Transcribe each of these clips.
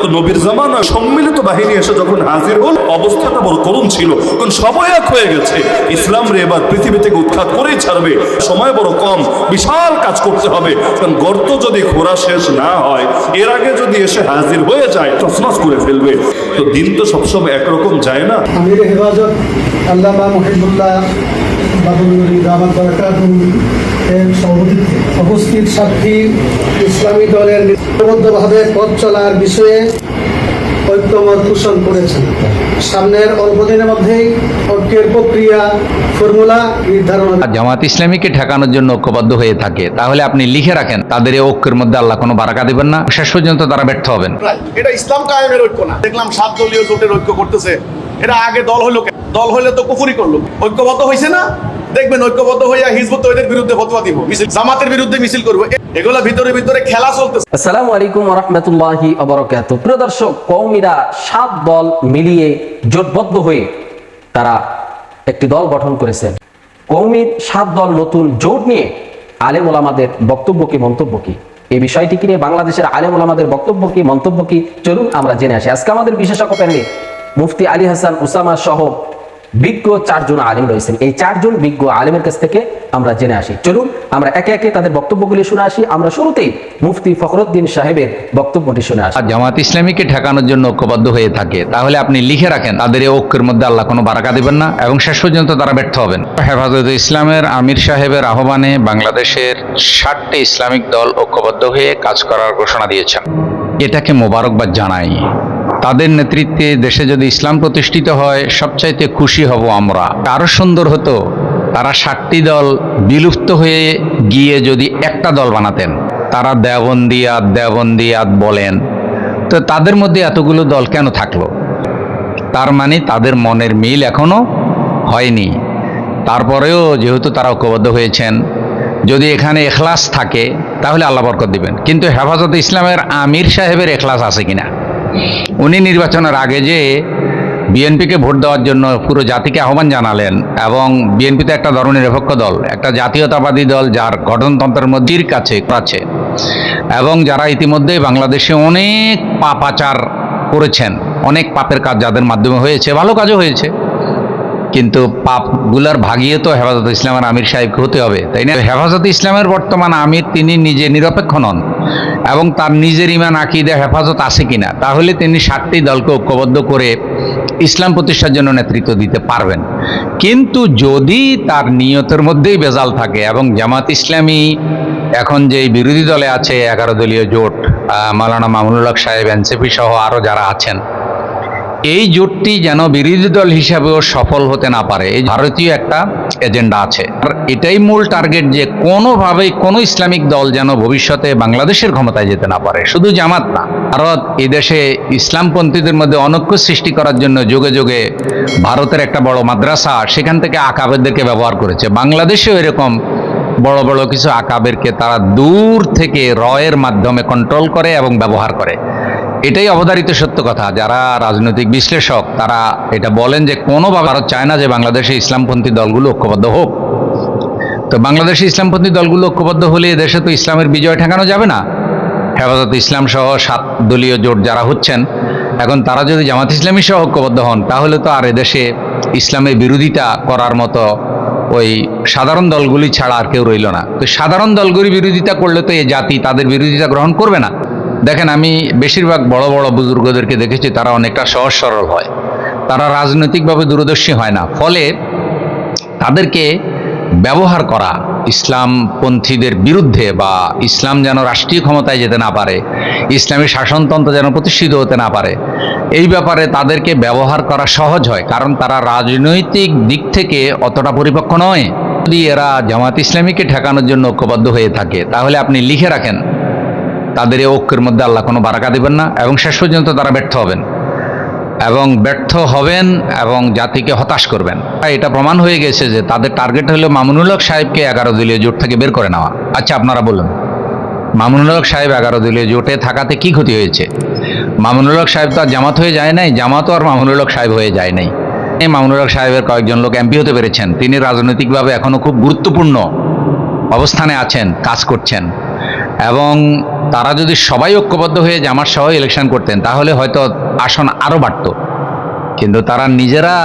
তো নবীর জামানা সম্মিলিত বাহিনী এসে যখন হাজির হল, অবস্থাটা বড় করুণ ছিল, কারণ সবাই এক হয়ে গেছে। ইসলাম রে এবার পৃথিবী থেকে উৎখাত করেই ছাড়বে, সময় বড় কম, বিশাল কাজ করতে হবে। কারণ গর্ত যদি খোঁড়া শেষ না হয়, এর আগে যদি এসে হাজির হয়ে যায় তছনছ করে ফেলবে। তো দিন তো সবসময় একরকম যায় না। আমির হেফাজত আল্লামা মুহিবুল্লাহ বাবুল দামাত বারাকাতুহু এর সভাপতিত্বে উপস্থিত সাক্ষী ইসলামী দলের ঐক্যবদ্ধভাবে পথ চলার বিষয়ে ঐক্যমত পোষণ করেছেন। সামনের অল্প দিনের মধ্যেই ঐক্যের প্রক্রিয়া ফর্মুলা নির্ধারণ। জামাত ইসলামীকে ঠেকানোর জন্য ঐক্যবদ্ধ হয়ে থাকে, তাহলে আপনি লিখে রাখেন তাদের এই ঐক্যের মধ্যে আল্লাহ কোনো বারাকা দিবেন না, শেষ পর্যন্ত তারা ব্যর্থ হবেন। এটা ইসলাম কায়েমের ঐক্য না। দেখলাম 7 দলীয় জোটের ঐক্য করতেছে। এটা আগে দল হইলো, দল হইলে তো কুফরি করলো। ঐক্যবদ্ধ হয়েছে না, দেখবেন ঐক্যবদ্ধ হইয়া হিজবুত তওহীদের বিরুদ্ধে ফতোয়া দিব, মিছিল জামাতের বিরুদ্ধে মিছিল করব। এগুলা ভিতরে ভিতরে খেলা চলতেছে। আসসালামু আলাইকুম ওয়া রাহমাতুল্লাহি ওয়া বারাকাতুহু। প্রিয় দর্শক, কওমিরা 7 দল মিলিয়ে জোটবদ্ধ হয়ে তারা একটি দল গঠন করেছেন। কওমির 7 দল নতুন জোট নিয়ে আলেম ওলামাদের বক্তব্য কি মন্তব্য কি, এই বিষয়টি নিয়ে বাংলাদেশের আলেম ওলামাদের বক্তব্য কি মন্তব্য কি, চলুন আমরা জেনে আসি। আজকে আমাদের বিশেষজ্ঞ প্যানেলে মুফতি আলী হাসান উসামা সহ বিজ্ঞ 4 জন আলেম রয়েছেন। এই 4 জন বিজ্ঞ আলেমের কাছ থেকে আমরা জেনে আসি। চলুন আমরা একে একে তাদের বক্তব্যগুলি শুনে আসি। আমরা শুরুতেই মুফতি ফখরুদ্দিন সাহেবের বক্তব্যটি শুনে আসি। আর জামাত ইসলামীকে ঠেকানোর জন্য ঐক্যবদ্ধ হয়ে থাকে, তাহলে আপনি লিখে রাখেন তাদের এই ঐক্যের মধ্যে আল্লাহ কোনো বারাকা দিবেন না, এবং শেষ পর্যন্ত তারা ব্যর্থ হবেন। হেফাজতে ইসলামের আমির সাহেবের আহ্বানে বাংলাদেশের 60টি ইসলামিক দল ঐক্যবদ্ধ হয়ে কাজ করার ঘোষণা দিয়েছেন। এটাকে মোবারকবাদ জানাই। তাদের নেতৃত্বে দেশে যদি ইসলাম প্রতিষ্ঠিত হয়, সবচাইতে খুশি হব আমরা। আরো সুন্দর হতো তারা 60টি দল বিলুপ্ত হয়ে গিয়ে যদি একটা দল বানাতেন। তারা দেওবন্দিয়াত বলেন, তো তাদের মধ্যে এতগুলো দল কেন থাকলো? তার মানে তাদের মনের মিল এখনো হয়নি। তারপরেও যেহেতু তারা ঐক্যবদ্ধ হয়েছেন, যদি এখানে এখলাস থাকে তাহলে আল্লাহ বরকত দিবেন। কিন্তু হেফাজতে ইসলামের আমির সাহেবের এখলাস আছে কিনা? উনি নির্বাচনের আগে যে বিএনপিকে ভোট দেওয়ার জন্য পুরো জাতিকে আহ্বান জানালেন, এবং বিএনপি তো একটা ধর্মনিরপেক্ষ দল, একটা জাতীয়তাবাদী দল যার গঠনতন্ত্রের মধ্যে কাছে আছে, এবং যারা ইতিমধ্যে বাংলাদেশে অনেক পাপাচার করেছেন, অনেক পাপের কাজ যাদের মাধ্যমে হয়েছে, ভালো কাজও হয়েছে, কিন্তু পাপগুলার ভাগিয়ে তো হেফাজতে ইসলামের আমির সাহেবকে হতে হবে, তাই না? হেফাজতে ইসলামের বর্তমান আমির তিনি নিজে নিরপেক্ষ নন, এবং তার নিজের ইমান আকীদা হেফাজত আছে কিনা, তাহলে তিনি 60টি দলকে ঐক্যবদ্ধ করে ইসলাম প্রতিষ্ঠার জন্য নেতৃত্ব দিতে পারবেন। কিন্তু যদি তার নিয়তের মধ্যেই বেজাল থাকে, এবং জামাত ইসলামী এখন যে বিরোধী দলে আছে 11 দলীয় জোট, মাওলানা মামুনুল হক সাহেব, এনসিপি সহ আরো যারা আছেন, এই জোটটি যেন বিরোধী দল হিসাবেও সফল হতে না পারে, এই ভারতীয় একটা এজেন্ডা আছে। আর এটাই মূল টার্গেট, যে কোনোভাবেই কোনো ইসলামিক দল যেন ভবিষ্যতে বাংলাদেশের ক্ষমতায় যেতে না পারে। শুধু জামাত না, ভারত এই দেশে ইসলামপন্থীদের মধ্যে অনৈক্য সৃষ্টি করার জন্য যুগে যুগে ভারতের একটা বড় মাদ্রাসা, সেখান থেকে আকাবেরদেরকে ব্যবহার করেছে। বাংলাদেশেও এরকম বড় বড় কিছু আকাবেরকে তারা দূর থেকে রয়ের মাধ্যমে কন্ট্রোল করে এবং ব্যবহার করে। এটাই অবধারিত সত্য কথা। যারা রাজনৈতিক বিশ্লেষক তারা এটা বলেন যে কোনোভাবে ভারত চায় না যে বাংলাদেশে ইসলামপন্থী দলগুলো ঐক্যবদ্ধ হোক। তো বাংলাদেশে ইসলামপন্থী দলগুলো ঐক্যবদ্ধ হলে দেশে তো ইসলামের বিজয় ঠেকানো যাবে না। হেফাজত ইসলাম সহ 7 দলীয় জোট যারা হচ্ছেন, এখন তারা যদি জামাত ইসলামী সহ ঐক্যবদ্ধ হন, তাহলে তো আর এদেশে ইসলামের বিরোধিতা করার মতো ওই সাধারণ দলগুলি ছাড়া আর কেউ রইল না। তো সাধারণ দলগুলি বিরোধিতা করলে তো এই জাতি তাদের বিরোধিতা গ্রহণ করবে না। দেখেন, আমি বেশিরভাগ বড় বড় বুজুর্গদেরকে দেখেছি, তারা অনেকটা সহজ সরল হয়, তারা রাজনৈতিকভাবে দূরদর্শী হয় না। ফলে তাদেরকে ব্যবহার করা ইসলামপন্থীদের বিরুদ্ধে, বা ইসলাম যেন রাষ্ট্রীয় ক্ষমতায় যেতে না পারে, ইসলামী শাসনতন্ত্র যেন প্রতিষ্ঠিত হতে না পারে, এই ব্যাপারে তাদেরকে ব্যবহার করা সহজ হয়, কারণ তারা রাজনৈতিক দিক থেকে অতটা পরিপক্ক নয়। যদি এরা জামাত ইসলামীকে ঠেকানোর জন্য ঐক্যবদ্ধ হয়ে থাকে, তাহলে আপনি লিখে রাখেন তাদের এই ঐক্যের মধ্যে আল্লাহ কোনো বারাকা দিবেন না, এবং শেষ পর্যন্ত তারা ব্যর্থ হবেন এবং জাতিকে হতাশ করবেন। এটা প্রমাণ হয়ে গেছে যে তাদের টার্গেট হলো মামুনুল হক সাহেবকে 11 দলীয় জোট থেকে বের করে নেওয়া। আচ্ছা, আপনারা বলুন, মামুনুল হক সাহেব 11 দলীয় জোটে থাকাতে কি ক্ষতি হয়েছে? মামুনুল হক সাহেব তো আর জামাত হয়ে যায় নাই, জামাতও আর মামুনুল হক সাহেব হয়ে যায় নাই। এই মামুনুল হক সাহেবের কয়েকজন লোক এমপি হতে পেরেছেন, তিনি রাজনৈতিকভাবে এখনো খুব গুরুত্বপূর্ণ অবস্থানে আছেন, কাজ করছেন। এবং তারা যদি সবাই ঐক্যবদ্ধ হয়ে জামাত সহ ইলেকশন করতেন তাহলে হয়তো আসন আরও বাড়ত। কিন্তু তারা নিজেরা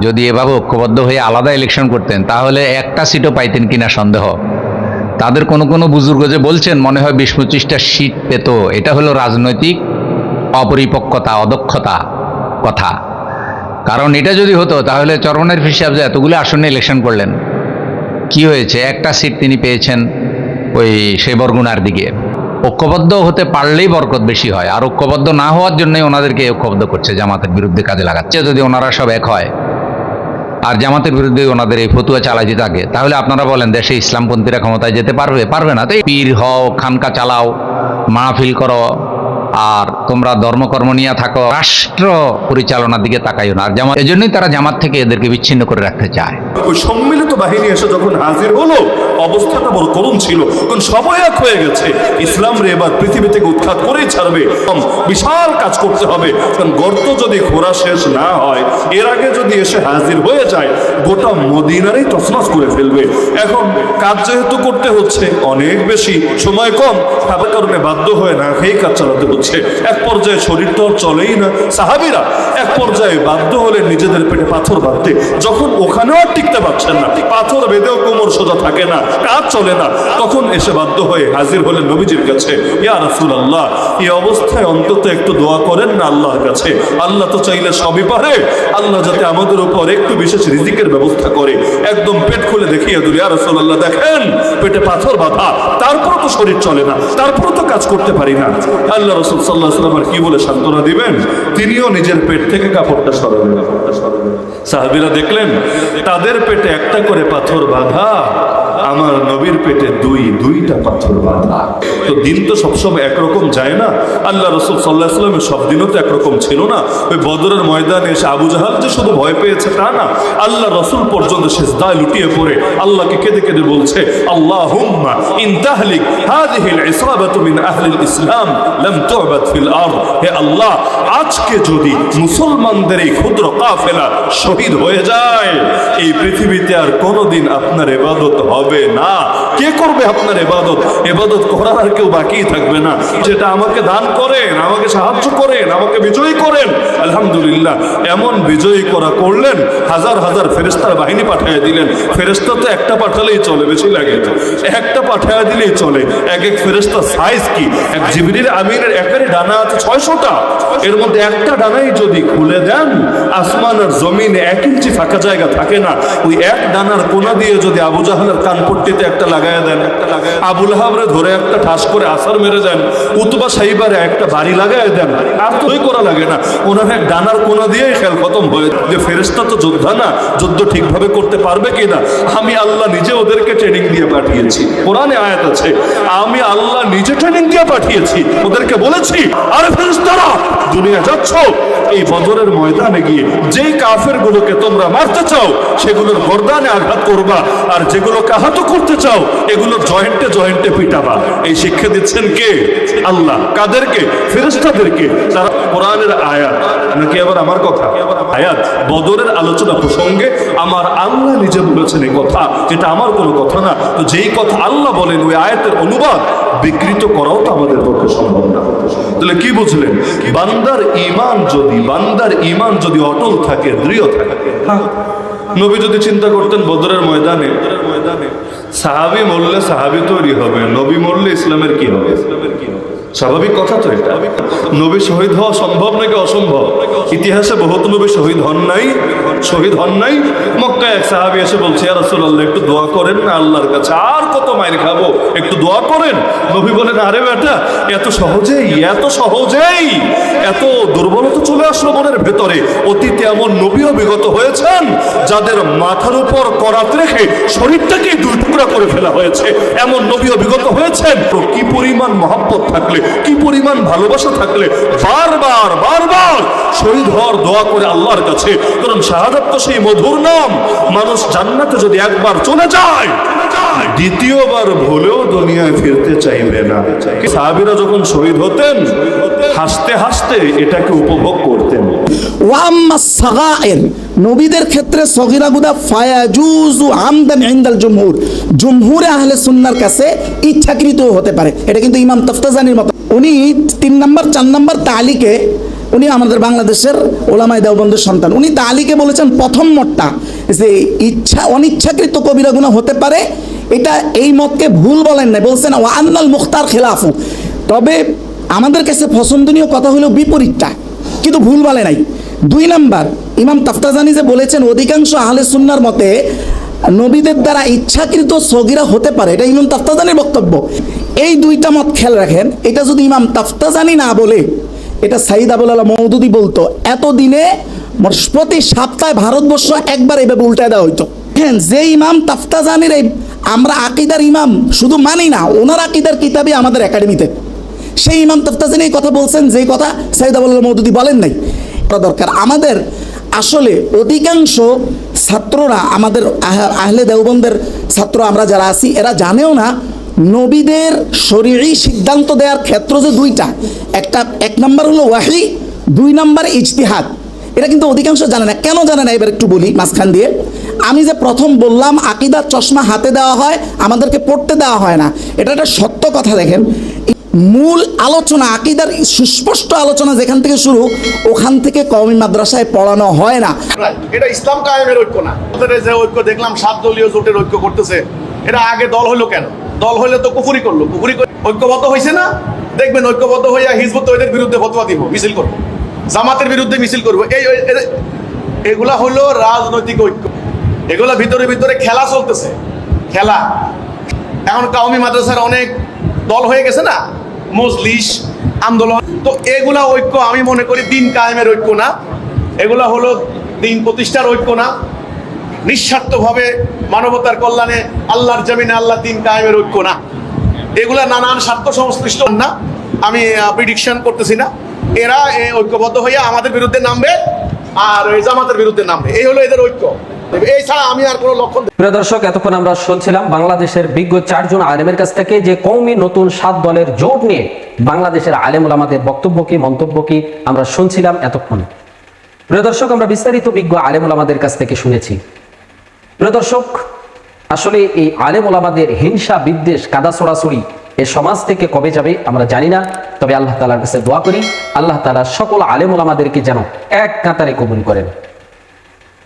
যদি এভাবে ঐক্যবদ্ধ হয়ে আলাদা ইলেকশন করতেন তাহলে একটা সিটও পাইতেন কিনা সন্দেহ। তাদের কোনো কোনো বুজুর্গ যে বলছেন মনে হয় 20-25টা সিট পেত, এটা হলো রাজনৈতিক অপরিপক্কতা, অদক্ষতা কথা। কারণ এটা যদি হতো তাহলে চরমনাইর ফির সাহেব যে এতগুলো আসনে ইলেকশন করলেন, কি হয়েছে? একটা সিট তিনি পেয়েছেন ওই সেই বরগুনার দিকে। ঐক্যবদ্ধ হতে পারলেই বরকত বেশি হয়, আর ঐক্যবদ্ধ না হওয়ার জন্যই ওনাদেরকে ঐক্যবদ্ধ করছে, জামাতের বিরুদ্ধে কাজে লাগাচ্ছে। যদি ওনারা সব এক হয় আর জামাতের বিরুদ্ধে ওনাদের এই ফতুয়া চালাইতে থাকে, তাহলে আপনারা বলেন দেশে ইসলামপন্থীরা ক্ষমতায় যেতে পারবে? পারবে না। তাই পীর হও, খানকা চালাও, মাহফিল করো, আর তোমরা ধর্মকর্ম নিয়ে থাকো, রাষ্ট্র পরিচালনার দিকে তাকাইও না। আর জামাত, এজন্যই তারা জামাত থেকে এদেরকে বিচ্ছিন্ন করে রাখতে চায়। ওই সম্মিলিত বাহিনী এসে যখন হাজির হলো, অবস্থাটা বড় করুণ ছিল, কারণ সবাই এক হয়ে গেছে। ইসলাম রে এবার পৃথিবী থেকে উৎখাত করেই ছাড়বে, বিশাল কাজ করতে হবে। কারণ গর্ত যদি খোঁড়া শেষ না হয়, এর আগে যদি এসে হাজির হয়ে যায়, গোটা মদিনারই তছনছ করে ফেলবে। এখন কাজ যেহেতু করতে হচ্ছে অনেক বেশি, সময় কম, তার কারণে বাধ্য হয়ে না খেয়ে কাজ চালাতে হচ্ছে। এক পর্যায়ে শরীর তো আর চলেই না। সাহাবীরা এক পর্যায়ে বাধ্য হলে নিজেদের পেটে পাথর বাঁধতে, যখন ওখানেও আর টিকতে পারছেন না, পাথর বেঁধেও কোমর সোজা থাকে না, কাজ চলে না, তখন এসে বাধ্য হয়ে হাজির হলেন নবীজির কাছে। ইয়া রাসূলুল্লাহ, এই অবস্থায় অন্তত একটু দোয়া করেন না আল্লাহর কাছে। আল্লাহ তো চাইলে সবই পারে, আল্লাহ যাতে আমাদের উপর একটু বিশেষ রিজিকের ব্যবস্থা করে। একদম পেট খুলে দেখিয়ে দিল, ইয়া রাসূলুল্লাহ দেখেন পেটে পাথর বাঁধা, তারপর তো শরীর চলে না, তারপর তো কাজ করতে পারি না। আল্লাহ রাসূল সাল্লাল্লাহু আলাইহি ওয়াসাল্লাম কি বলে সান্ত্বনা দিবেন? তিনিও নিজের পেট থেকে কাপড়টা সরালেন। সাহাবীরা দেখলেন তাদের পেটে একটা করে পাথর বাঁধা, আমার নবীর পেটে দুইটা পাথর বাঁধা। তো দিন তো সবসময় একরকম যায় না। আল্লাহ রাসূল সাল্লাল্লাহু আলাইহি ওয়াসাল্লামের সব দিনও তো একরকম ছিল না। ওই বদরের ময়দানে এসে আবু জাহাল যে শুধু ভয় পেয়েছে তা না, আল্লাহ রাসূল পর্যন্ত সিজদায় লুটিয়ে পড়ে আল্লাহকে কেঁদে কেঁদে বলছে, আল্লাহুম্মা ইন তাহলিক হাযিহিল ইসরাবাতু মিন আহলিল ইসলাম লাম তু'বাদ ফিল আরদ। হে আল্লাহ, আজকে যদি মুসলমানদের এই ক্ষুদ্র কাফেলা শহীদ হয়ে যায়, এই পৃথিবীতে আর কোনোদিন আপনার ইবাদত হবে না। কে করবে আপনার ইবাদত? ইবাদত করার আর কেউ বাকি থাকবে না। যেটা আমাকে দান করেন, আমাকে সাহায্য করেন, আমাকে বিজয়ী করেন, আলহামদুলিল্লাহ, এমন বিজয়ী করলেন, হাজার হাজার ফেরেশতার বাহিনী পাঠিয়ে দিলেন। ফেরেশতা তো একটা পাঠালেই চলে, বেশি লাগে তো, একটা পাঠিয়ে দিলেই চলে। এক এক ফেরেশতার সাইজ কি! এক জিবরিল আমিনের একারই ডানা আছে 600টা, এর মধ্যে একটা ডানাই যদি খুলে দেন, আসমান আর জমিনে 1 ইঞ্চি ফাঁকা জায়গা থাকে না। ওই এক ডানার কোনা দিয়ে যদি আবু জাহালের কানপট্টিতে একটা লাগায় দেন, আবু লাহাবরে ধরে একটা ঠাস করে আসার মেরে দেন, উতবা সাইবারে একটা বাড়ি লাগায় দেন, আর তো করা লাগে না। ওনার এক ডানার কোনা দিয়েই খেল খতম হয়ে। যে ফেরেশতা তো যোদ্ধা না, যুদ্ধ ঠিকভাবে করতে পারবে কিনা? আমি আল্লাহ নিজে ওদেরকে ট্রেনিং দিয়ে পাঠিয়েছি। কোরআনে আয়াত আছে, আমি আল্লাহ নিজে ট্রেনিং দিয়ে পাঠিয়েছি, ওদেরকে বলেছি, আরে ফেরেশতারা দুনিয়া যাচ্ছ, এই বদরের ময়দানে গিয়ে যেই কাফের গুলোকে তোমরা মারতে চাও সেগুলোর গর্দানে আঘাত করবা, আর যেগুলোকে আহত করতে চাও এগুলোর জয়েন্টে জয়েন্টে পিটাবা। এই শিক্ষা দিচ্ছেন কে? আল্লাহ। কাদেরকে? ফেরেশতাদেরকে। তারা কোরআনের আয়াত নাকি আবার আমার কথা? আয়াত। বদরের আলোচনা প্রসঙ্গে আমার আল্লাহ নিজে বলেছেন এই কথা, যেটা আমার কোনো কথা না। তো যেই কথা আল্লাহ বলেন ওই আয়াতের অনুবাদ বিকৃত করাও তো আমাদের পক্ষে সম্ভব না। তাহলে কি বুঝলেন? বান্দার ঈমান যদি অটল থাকে, দৃঢ় থাকে। নবী যদি চিন্তা করতেন বদরের ময়দানে সাহাবী মরলে সাহাবী তৈরি হবে, নবী মরলে ইসলামের কি হবে? স্বাভাবিক কথা তো এটা। নবী শহীদ হওয়া সম্ভব নাকি অসম্ভব? ইতিহাসে বহুত নবী শহীদ হন নাই। মক্কায় এক সাহাবী এসে বলছে, ইয়া রাসূলুল্লাহ একটু দোয়া করেন না আল্লাহর কাছে, আর কত মাইর খাবো, একটু দোয়া করেন। নবী বলেন, আরে বেটা, এত সহজেই এত দুর্বলতা চলে আসলো মনের ভেতরে। অতীতে এমন নবীও বিগত হয়েছেন যাদের মাথার উপর করাত রেখে শরীরটাকে 2 টুকরা করে ফেলা হয়েছে, এমন নবীও বিগত হয়েছেন। তো কি পরিমাণ মহব্বত থাকলে, কি পরিমাণ ভালোবাসা থাকলে বারবার শহীদ হওয়ার দোয়া করে আল্লাহর কাছে। কারণ শাহাদাত তো সেই মধুর নাম। মানুষ জান্নাতে যদি একবার চলে যায়, দ্বিতীয়বার ভুলেও দুনিয়ায় ফিরতে চাইবে না। সাহাবীরা যখন শহীদ হতেন হাসতে হাসতে এটাকে উপভোগ করতেন। ওয়াম্মা সাগায়ের, নবীদের ক্ষেত্রে সগীরা গুদা ফায়াজুজু আমদান ইনদাল জুমহুর, জুমহুরে আহলে সুন্নাহর কাছে ইচ্ছাকৃত হতে পারে। এটা কিন্তু ইমাম তাফতাজানির মত, উনি 3 নম্বর 4 নম্বর তালিকে, উনি আমাদের বাংলাদেশের ওলামায়ে দেওবন্দের সন্তান, উনি তালিকে বলেছেন প্রথম মতটা যে অনিচ্ছাকৃত কবিরা গুনাহ হতে পারে, এটা এই মতকে ভুল বলেন না, বলছেন ওয়া আন্নাল মুখতার খেলাফু, তবে আমাদের কাছে পছন্দনীয় কথা হলো বিপরীতটা, কিন্তু ভুল বলে নাই। 2 নম্বর ইমাম তাফতাজানি যে বলেছেন অধিকাংশ আহলে সুন্নাহর মতে নবীদের দ্বারা ইচ্ছাকৃত সগীরা হতে পারে, এটা ইমাম তাফতাজানির বক্তব্য। এই 2টা মত খেয়াল রাখেন, এটা যদি ইমাম তাফতাজানি না বলে এটা সাইদ আবুল আলা মওদুদি বলতো, এতদিনে প্রতি সপ্তাহে ভারতবর্ষ একবার এভাবে উল্টায় দেওয়া হইতো। হ্যাঁ, যে ইমাম তাফতাজানির এই আমরা আকিদার ইমাম শুধু মানি না, ওনার আকিদার কিতাবে আমাদের একাডেমিতে সেই ইমাম তাফতাজানি এই কথা বলছেন, যেই কথা সাইদ আবুল আলা মওদুদি বলেন নাই। দরকার আমাদের আসলে অধিকাংশ ছাত্ররা, আমাদের আহলে দেওবন্দের ছাত্র আমরা যারা আছি, এরা জানেও না নবীদের শরীয়ী সিদ্ধান্ত দেওয়ার ক্ষেত্র যে 2টা, একটা 1 নম্বর হলো ওয়াহি, 2 নম্বর ইজতিহাদ। এটা কিন্তু অধিকাংশ জানে না। কেন জানে না এবার একটু বলি মাঝখান দিয়ে। আমি যে প্রথম বললাম আকিদার চশমা হাতে দেওয়া হয়, আমাদেরকে পড়তে দেওয়া হয় না, এটা একটা সত্য কথা। দেখেন, মূল আলোচনা, আকিদার সুস্পষ্ট আলোচনা যেখান থেকে শুরু, ওখান থেকে কওমি মাদ্রাসায় পড়ানো হয় না। এটা ইসলাম কায়েমের ঐক্য না। ওদের যে ঐক্য দেখলাম 7 দলীয় জোটের ঐক্য করতেছে, এটা আগে দল হইলো কেন? দল হইলে তো কুফরি করলো, ঐক্যবদ্ধ হয়েছে না? দেখবেন ঐক্যবদ্ধ হইয়া হিজবুত তওহীদের বিরুদ্ধে ফতোয়া দিব, মিছিল করবো, জামাতের বিরুদ্ধে মিছিল করবো। এগুলা হলো রাজনৈতিক ঐক্য, এগুলা ভিতরে ভিতরে খেলা চলতেছে, খেলা। এখন কওমি মাদ্রাসার অনেক দল হয়ে গেছে না, মজলিস, আন্দোলন, তো এগুলা ঐক্য আমি মনে করি দিন কায়েমের ঐক্য না, এগুলা হলো দিন প্রতিষ্ঠার ঐক্য না, নিঃস্বার্থভাবে মানবতার কল্যাণে আল্লাহর জমিনে আল্লাহ দিন কায়েমের ঐক্য না। এগুলা নানান স্বার্থ সংশ্লিষ্ট না, আমি প্রিডিকশন করতেছি না। এরা ঐক্যবদ্ধ হইয়া আমাদের বিরুদ্ধে নামবে আর জামাতের বিরুদ্ধে নামবে, এই হলো এদের ঐক্য। এই ছাড়া আমি আর কোনো লক্ষণ। প্রিয় দর্শক, এতক্ষণ আমরা শুনছিলাম বাংলাদেশের বিজ্ঞ 4 জন আলেমের কাছ থেকে যে কওমি নতুন 7 দলের জোট নিয়ে বাংলাদেশের আলেম ওলামাদের বক্তব্য কি, মন্তব্য কি আমরা শুনছিলাম এতক্ষণ। প্রিয় দর্শক, আমরা বিস্তারিত বিজ্ঞ আলেম ওলামাদের কাছ থেকে শুনেছি। প্রিয় দর্শক, আসলে এই আলেম ওলামাদের হিংসা, বিদ্বেষ, কাদা ছড়াছড়ি এই সমাজ থেকে কবে যাবে আমরা জানি না, তবে আল্লাহ তাআলার কাছে দোয়া করি আল্লাহ তাআলা সকল আলেম ওলামাদেরকে যেন এক কাতারে কবুল করেন।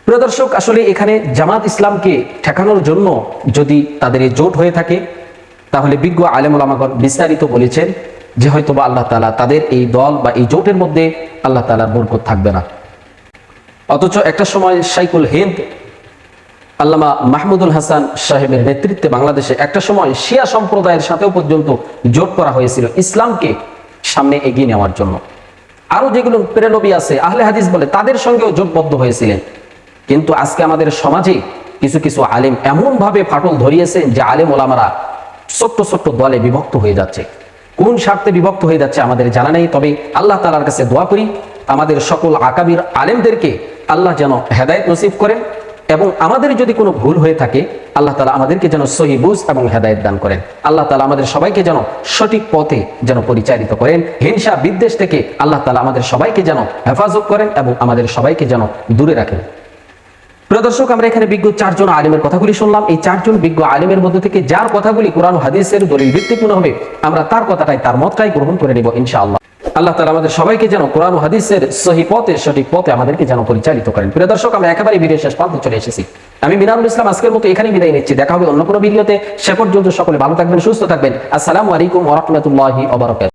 প্রিয় দর্শক, আসলে এখানে জামাত ইসলামকে ঠেকানোর জন্য যদি তাদের এই জোট হয়ে থাকে, তাহলে বিজ্ঞ আলেম ওলামাগণ বিস্তারিত বলেছেন যে হয়তোবা আল্লাহ তাআলা তাদের এই দল বা এই জোটের মধ্যে আল্লাহ তাআলার বরকত থাকবে না। অথচ একটা সময় শাইখুল হিন্দ আল্লামা মাহমুদুল হাসান সাহেবের নেতৃত্বে বাংলাদেশে একটা সময় শিয়া সম্প্রদায়ের সাথেও পর্যন্ত জোট করা হয়েছিল ইসলামকে সামনে এগিয়ে নেওয়ার জন্য। আরো যেগুলো প্রেরণবী আছে আহলে হাদিস বলে, তাদের সঙ্গেও জোটবদ্ধ হয়েছিলেন। কিন্তু আজকে আমাদের সমাজে কিছু কিছু আলেম এমন ভাবে ফাটল ধরিয়েছেন যে আলেম ওলামারা ছোট্ট ছোট্ট দলে বিভক্ত হয়ে যাচ্ছে। কোন স্বার্থে বিভক্ত হয়ে যাচ্ছে আমাদের জানা নেই, তবে আল্লাহ তাআলার কাছে দোয়া করি আমাদের সকল আকাবির আলেমদেরকে আল্লাহ যেন হেদায়েত নসিব করেন, এবং আমাদের যদি কোনো ভুল হয়ে থাকে আল্লাহ তাআলা আমাদেরকে যেন সহি বুঝ এবং হেদায়েত দান করেন। আল্লাহ তাআলা আমাদের সবাইকে যেন সঠিক পথে যেন পরিচালিত করেন। হিংসা বিদ্বেষ থেকে আল্লাহ তাআলা আমাদের সবাইকে যেন হেফাজত করেন এবং আমাদের সবাইকে যেন দূরে রাখেন। প্রিয় দর্শক, আমরা এখানে বিজ্ঞ 4 জন আলেমের কথাগুলি শুনলাম। এই 4 জন বিজ্ঞ আলেমের মধ্যে থেকে যার কথাগুলি কোরআন ও হাদিসের দলিল ভিত্তিপূর্ণ হবে, আমরা তার কথাটাই, তার মতটাই গ্রহণ করে নেব ইনশাআল্লাহ। আল্লাহ তাআলা আমাদের সবাইকে যেন কোরআন ও হাদিসের সহি পথে, সঠিক পথে আমাদেরকে যেন পরিচালিত করেন। প্রিয় দর্শক, আমরা একেবারে ভিডিও শেষ প্রান্তে চলে এসেছি। আমি মিনারুল ইসলাম আজকের মতো এখানেই বিদায় নিচ্ছি। দেখা হবে অন্য কোনো ভিডিওতে। সে পর্যন্ত সকলে ভালো থাকবেন, সুস্থ থাকবেন। আসসালামু আলাইকুম ওয়া রাহমাতুল্লাহি ওয়া বারাকাতুহু।